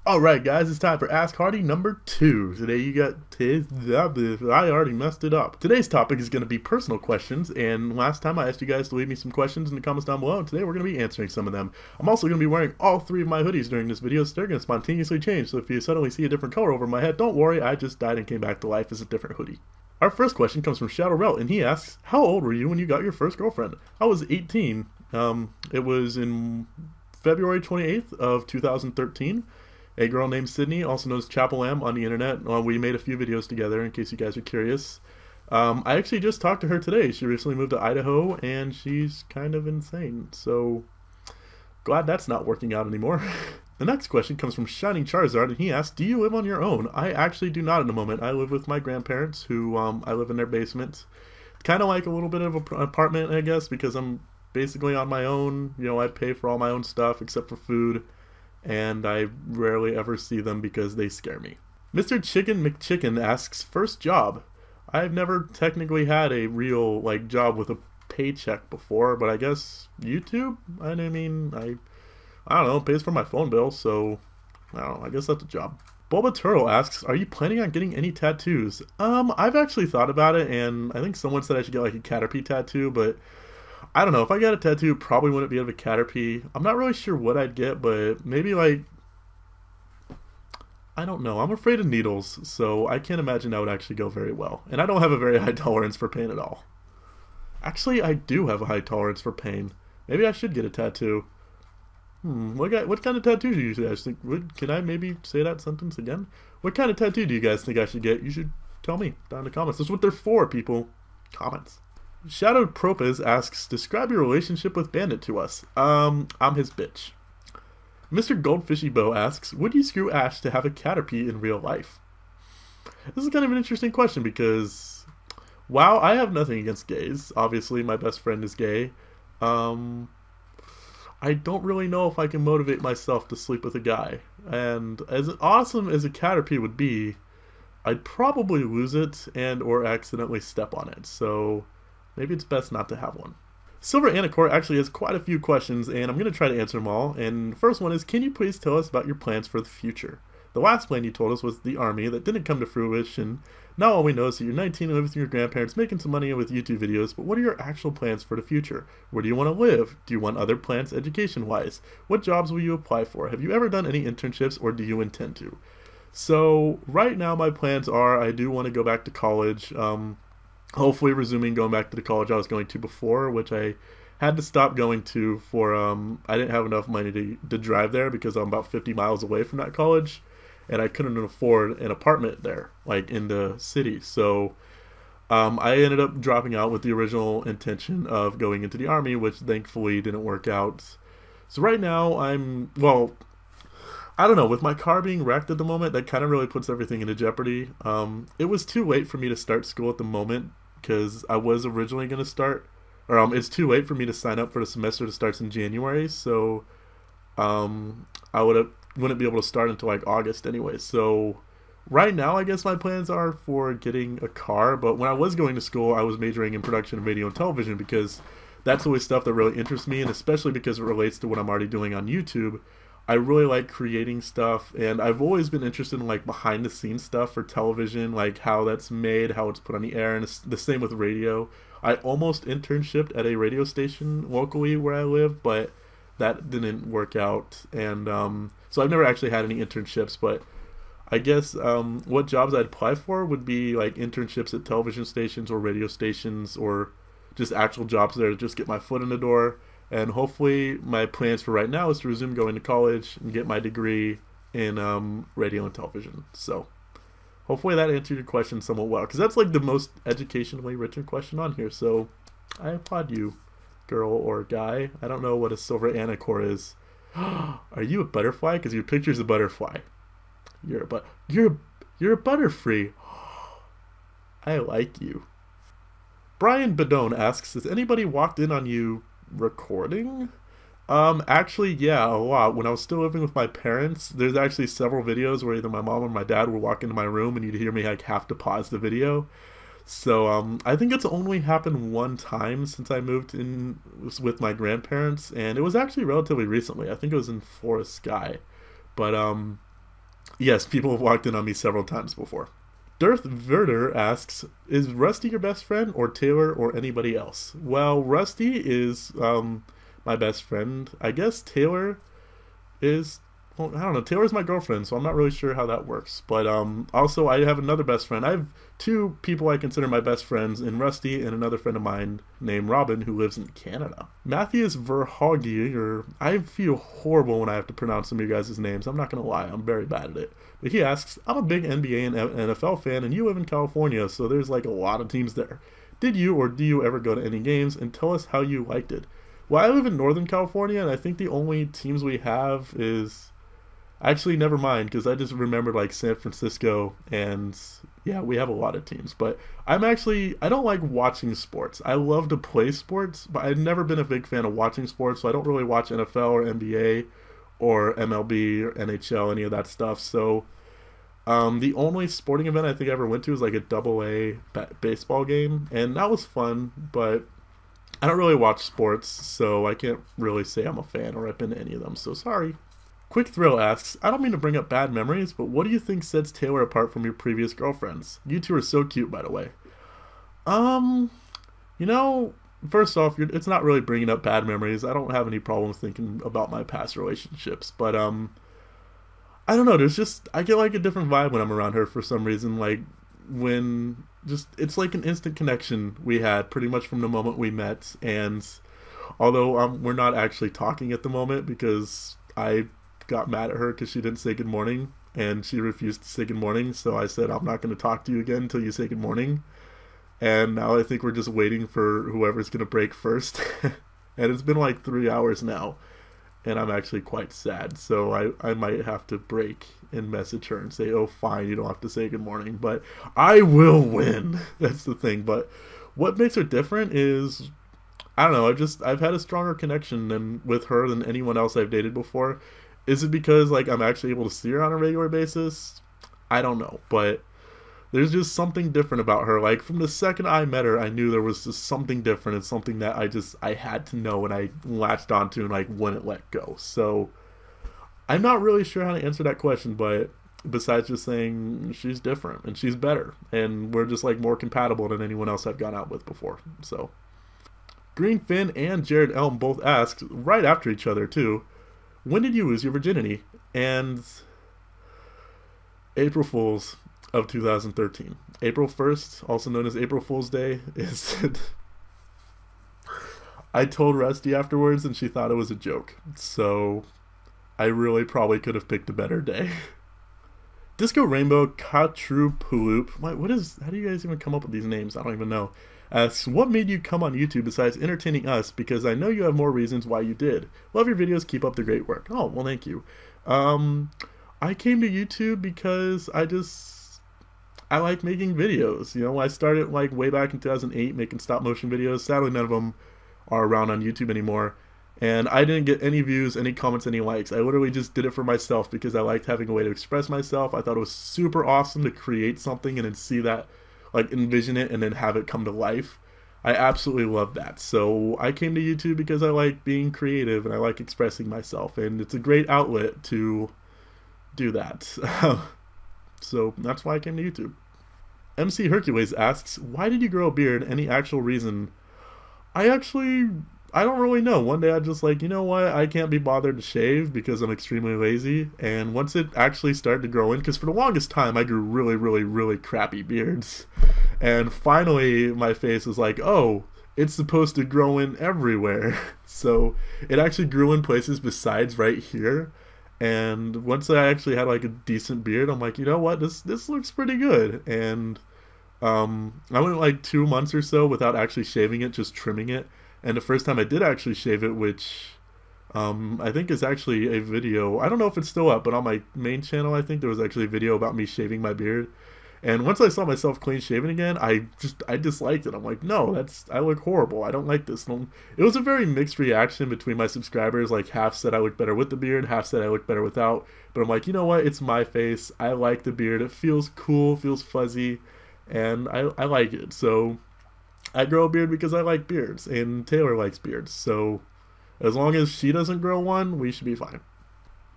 Alright guys, it's time for Ask Hardy number 2. Today you got I already messed it up. Today's topic is going to be personal questions, and last time I asked you guys to leave me some questions in the comments down below, and today we're going to be answering some of them. I'm also going to be wearing all 3 of my hoodies during this video, so they're going to spontaneously change, so if you suddenly see a different color over my head, don't worry, I just died and came back to life as a different hoodie. Our first question comes from Shadow Rel, and he asks, how old were you when you got your first girlfriend? I was 18. It was in February 28th of 2013. A girl named Sydney, also known as Chapel Lamb on the internet. We made a few videos together in case you guys are curious. I actually just talked to her today. She recently moved to Idaho and she's kind of insane. So glad that's not working out anymore. The next question comes from Shining Charizard, and he asks, do you live on your own? I actually do not at the moment. I live with my grandparents, who I live in their basement. It's kind of like a little bit of an apartment, I guess, because I'm basically on my own. You know, I pay for all my own stuff except for food, and I rarely ever see them because they scare me. Mr. Chicken McChicken asks, first job. I've never technically had a real job with a paycheck before, but I guess YouTube? I don't know, it pays for my phone bill, so I don't know, I guess that's a job. Bulba Turtle asks, are you planning on getting any tattoos? I've actually thought about it, and I think someone said I should get like a Caterpie tattoo, but I don't know, if I got a tattoo, probably wouldn't be of a Caterpie. I'm not really sure what I'd get, but maybe I don't know. I'm afraid of needles, so I can't imagine that would actually go very well. And I don't have a very high tolerance for pain at all. Actually, I do have a high tolerance for pain. Maybe I should get a tattoo. What kind of tattoo do you guys think? Can I maybe say that sentence again? What kind of tattoo do you guys think I should get? You should tell me down in the comments. That's what they're for, people. Comments. Shadowed Propez asks, describe your relationship with Bandit to us. I'm his bitch. Mr. Goldfishy Bow asks, would you screw Ash to have a Caterpie in real life? This is kind of an interesting question because, wow, I have nothing against gays. Obviously, my best friend is gay. I don't really know if I can motivate myself to sleep with a guy. And as awesome as a Caterpie would be, I'd probably lose it and or accidentally step on it. So maybe it's best not to have one. Silver Anacore actually has quite a few questions, and I'm going to try to answer them all. And the first one is, can you please tell us about your plans for the future? The last plan you told us was the army that didn't come to fruition. Now all we know is that you're 19 and live with your grandparents making some money with YouTube videos, but what are your actual plans for the future? Where do you want to live? Do you want other plans education-wise? What jobs will you apply for? Have you ever done any internships, or do you intend to? So right now my plans are, I do want to go back to college. Hopefully resuming going back to the college I was going to before, which I had to stop going to for, I didn't have enough money to drive there because I'm about 50 miles away from that college, and I couldn't afford an apartment there, like in the city. So I ended up dropping out with the original intention of going into the army, which thankfully didn't work out. So right now well, I don't know, with my car being wrecked at the moment, that kind of really puts everything into jeopardy. It was too late for me to start school at the moment, because I was originally going to start, or it's too late for me to sign up for the semester that starts in January, so I wouldn't be able to start until like August anyway. So right now I guess my plans are for getting a car, but when I was going to school I was majoring in production of radio and television because that's always stuff that really interests me, and especially because it relates to what I'm already doing on YouTube. I really like creating stuff, and I've always been interested in like behind the scenes stuff for television, like how that's made, how it's put on the air, and it's the same with radio. I almost internshiped at a radio station locally where I live, but that didn't work out, and so I've never actually had any internships. But I guess what jobs I'd apply for would be like internships at television stations or radio stations, or just actual jobs there to just get my foot in the door. And hopefully my plans for right now is to resume going to college and get my degree in radio and television. So hopefully that answered your question somewhat well, because that's like the most educationally written question on here. So I applaud you, girl or guy. I don't know what a silver anacore is. Are you a butterfly? Because your picture's a butterfly. You're a butterfree. I like you. Brian Badone asks, has anybody walked in on you recording? Actually, yeah, a lot. When I was still living with my parents, there's actually several videos where either my mom or my dad would walk into my room and you'd hear me like have to pause the video. So I think it's only happened one time since I moved in with my grandparents, and it was actually relatively recently. I think it was in Forest Sky. But Yes, people have walked in on me several times before. Dirth Verder asks, is Rusty your best friend, or Taylor, or anybody else? Well, Rusty is my best friend. I guess Taylor is, well, I don't know. Taylor's my girlfriend, so I'm not really sure how that works. But also I have another best friend. I have two people I consider my best friends, in Rusty and another friend of mine named Robin who lives in Canada. Matthias Verhaage, or I feel horrible when I have to pronounce some of you guys' names. I'm not gonna lie, I'm very bad at it. But he asks, I'm a big NBA and NFL fan, and you live in California, so there's like a lot of teams there. Did you or do you ever go to any games, and tell us how you liked it? Well, I live in Northern California, and I think the only teams we have is, actually, never mind, because I just remembered like San Francisco, and yeah, we have a lot of teams. But I don't like watching sports. I love to play sports, but I've never been a big fan of watching sports, so I don't really watch NFL or NBA or MLB or NHL, any of that stuff. So the only sporting event I think I ever went to was like a baseball game, and that was fun, but I don't really watch sports, so I can't really say I'm a fan or I've been to any of them, so sorry. Quick Thrill asks, I don't mean to bring up bad memories, but what do you think sets Taylor apart from your previous girlfriends? You two are so cute, by the way. Um, you know, first off, it's not really bringing up bad memories. I don't have any problems thinking about my past relationships, but I don't know. There's just I get like a different vibe when I'm around her for some reason. Like when just it's like an instant connection we had pretty much from the moment we met, and although we're not actually talking at the moment because I got mad at her because she didn't say good morning and she refused to say good morning, so I said I'm not going to talk to you again until you say good morning. And now I think we're just waiting for whoever's going to break first. And it's been like 3 hours now, and I'm actually quite sad, so I might have to break and message her and say, oh fine, you don't have to say good morning, but I will win. That's the thing. But what makes her different is, I don't know, I've had a stronger connection with her than anyone else I've dated before. Is it because like I'm actually able to see her on a regular basis? I don't know, but there's just something different about her. Like from the second I met her, I knew there was just something different, and something that I had to know, and I latched onto and like wouldn't let go. So I'm not really sure how to answer that question, but besides just saying she's different and she's better, and we're just like more compatible than anyone else I've gone out with before. So Green Finn and Jared Elm both asked right after each other too, when did you lose your virginity? And April Fools of 2013. April 1st, also known as April Fool's Day, is I told Rusty afterwards and she thought it was a joke. So I really probably could have picked a better day. Disco Rainbow Katrupaloop. How do you guys even come up with these names? I don't even know. Asks, what made you come on YouTube besides entertaining us? Because I know you have more reasons why you did. Love your videos. Keep up the great work. Oh, well, thank you. I came to YouTube because I like making videos. You know, I started like way back in 2008 making stop motion videos. Sadly, none of them are around on YouTube anymore. And I didn't get any views, any comments, any likes. I literally just did it for myself because I liked having a way to express myself. I thought it was super awesome to create something and then see that, like envision it and then have it come to life. I absolutely love that. So I came to YouTube because I like being creative and I like expressing myself. And it's a great outlet to do that. So that's why I came to YouTube. MC Hercules asks, why did you grow a beard? Any actual reason? I don't really know. One day I just like, you know what? I can't be bothered to shave because I'm extremely lazy. And once it actually started to grow in, because for the longest time I grew really, really, really crappy beards. And finally my face was like, oh, it's supposed to grow in everywhere. So it actually grew in places besides right here. And once I actually had like a decent beard, I'm like, you know what? This looks pretty good. And I went like 2 months or so without actually shaving it, just trimming it. And the first time I did actually shave it, which I think is actually a video. I don't know if it's still up, but on my main channel, I think there was actually a video about me shaving my beard. And once I saw myself clean shaven again, I disliked it. I'm like, no, I look horrible. I don't like this. It was a very mixed reaction between my subscribers. Like half said I look better with the beard, half said I look better without. But I'm like, you know what? It's my face. I like the beard. It feels cool, feels fuzzy, and I like it. So I grow a beard because I like beards, and Taylor likes beards. So as long as she doesn't grow one, we should be fine.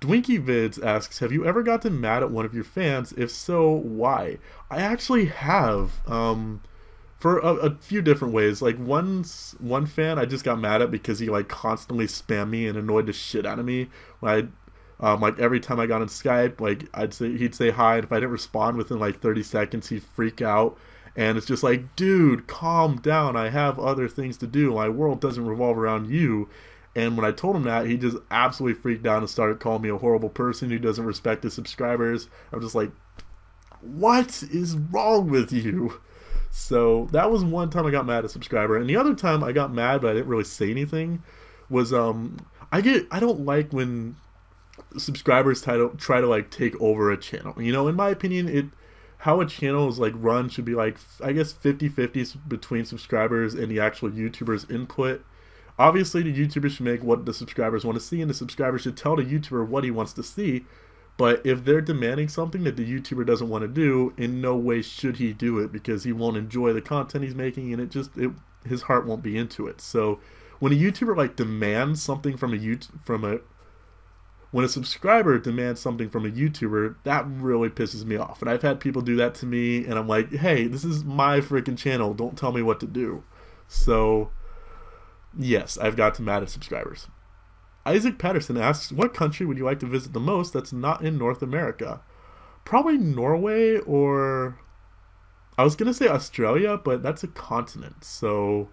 Dwinky Vids asks, have you ever gotten mad at one of your fans? If so, why? I actually have. For a few different ways. Like one fan I just got mad at because he like constantly spammed me and annoyed the shit out of me. When like every time I got on Skype, like he'd say hi, and if I didn't respond within like 30 seconds, he'd freak out. And it's just like, dude, calm down. I have other things to do. My world doesn't revolve around you. And when I told him that, he just absolutely freaked out and started calling me a horrible person who doesn't respect his subscribers. I'm just like, what is wrong with you? So that was one time I got mad at a subscriber, and the other time I got mad but I didn't really say anything was I don't like when subscribers try to like take over a channel. You know, in my opinion, how a channel is like run should be like, I guess, 50-50 between subscribers and the actual YouTuber's input. Obviously, the YouTuber should make what the subscribers want to see, and the subscriber should tell the YouTuber what he wants to see. But if they're demanding something that the YouTuber doesn't want to do, in no way should he do it, because he won't enjoy the content he's making, and his heart won't be into it. So when a YouTuber like demands something when a subscriber demands something from a YouTuber, that really pisses me off. And I've had people do that to me, and I'm like, hey, this is my freaking channel. Don't tell me what to do. So yes, I've gotten mad at subscribers. Isaac Patterson asks, what country would you like to visit the most that's not in North America? Probably Norway, or I was going to say Australia, but that's a continent. So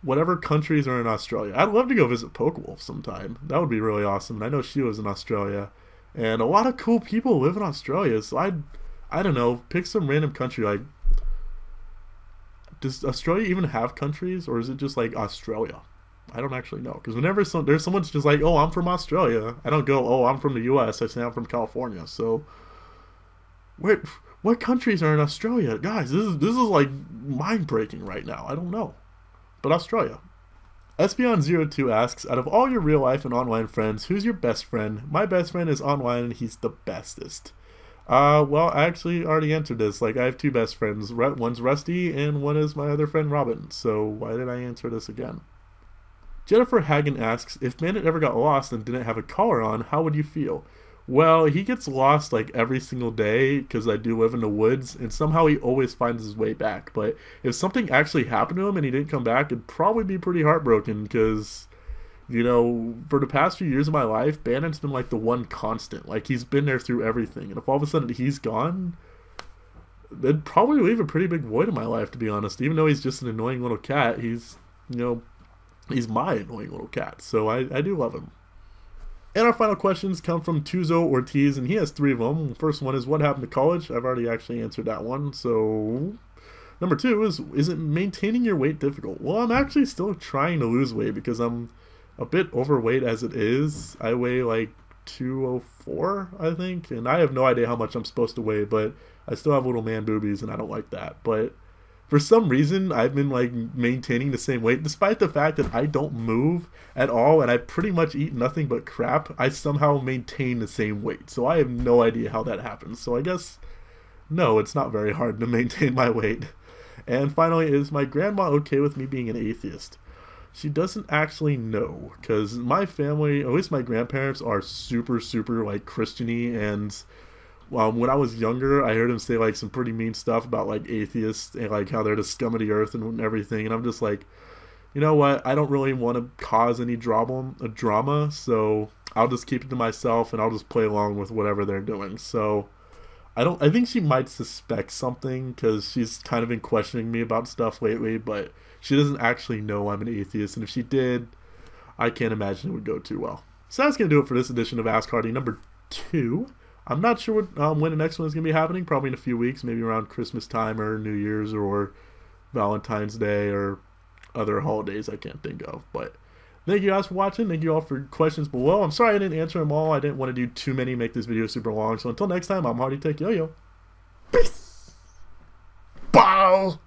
whatever countries are in Australia. I'd love to go visit Pokewolf sometime. That would be really awesome. And I know she was in Australia. And a lot of cool people live in Australia. So I don't know, pick some random country. Like, does Australia even have countries, or is it just like Australia? I don't actually know, because whenever there's someone's just like, oh, I'm from Australia, I don't go, oh, I'm from the US, I say I'm from California. So what countries are in Australia? Guys, this is like mind-breaking right now. I don't know. But Australia. Espeon02 asks, out of all your real life and online friends, who's your best friend? My best friend is online, and he's the bestest. Well, I actually already answered this. Like, I have two best friends. One's Rusty, and one is my other friend Robin. So why did I answer this again? Jennifer Hagen asks, if Bandit ever got lost and didn't have a collar on, how would you feel? Well, he gets lost like every single day, because I do live in the woods, and somehow he always finds his way back. But if something actually happened to him and he didn't come back, it'd probably be pretty heartbroken, because, you know, for the past few years of my life, Bandit's been like the one constant. Like, he's been there through everything, and if all of a sudden he's gone, it'd probably leave a pretty big void in my life, to be honest. Even though he's just an annoying little cat, he's my annoying little cat, so I do love him. And our final questions come from Tuzo Ortiz, and he has 3 of them. The first one is, what happened to college? I've already actually answered that one. So number 2 is it maintaining your weight difficult? Well, I'm actually still trying to lose weight, because I'm a bit overweight as it is. I weigh like 204, I think, and I have no idea how much I'm supposed to weigh, but I still have little man boobies, and I don't like that. But for some reason, I've been like maintaining the same weight, despite the fact that I don't move at all and I pretty much eat nothing but crap. I somehow maintain the same weight, so I have no idea how that happens. So I guess, no, it's not very hard to maintain my weight. And finally, is my grandma okay with me being an atheist? She doesn't actually know, because my family, at least my grandparents, are super, super like Christian-y, and when I was younger, I heard him say like some pretty mean stuff about like atheists and like how they're the scum of the earth and everything. And I'm just like, you know what? I don't really want to cause any drama, so I'll just keep it to myself and I'll just play along with whatever they're doing. So I think she might suspect something, because she's kind of been questioning me about stuff lately, but she doesn't actually know I'm an atheist. And if she did, I can't imagine it would go too well. So that's going to do it for this edition of Ask Hardy number 2. I'm not sure when the next one is going to be happening, probably in a few weeks, maybe around Christmas time or New Year's or Valentine's Day or other holidays I can't think of. But thank you guys for watching. Thank you all for questions below. I'm sorry I didn't answer them all. I didn't want to do too many, make this video super long. So until next time, I'm Hardy Tech Yo-Yo. Peace! Bow!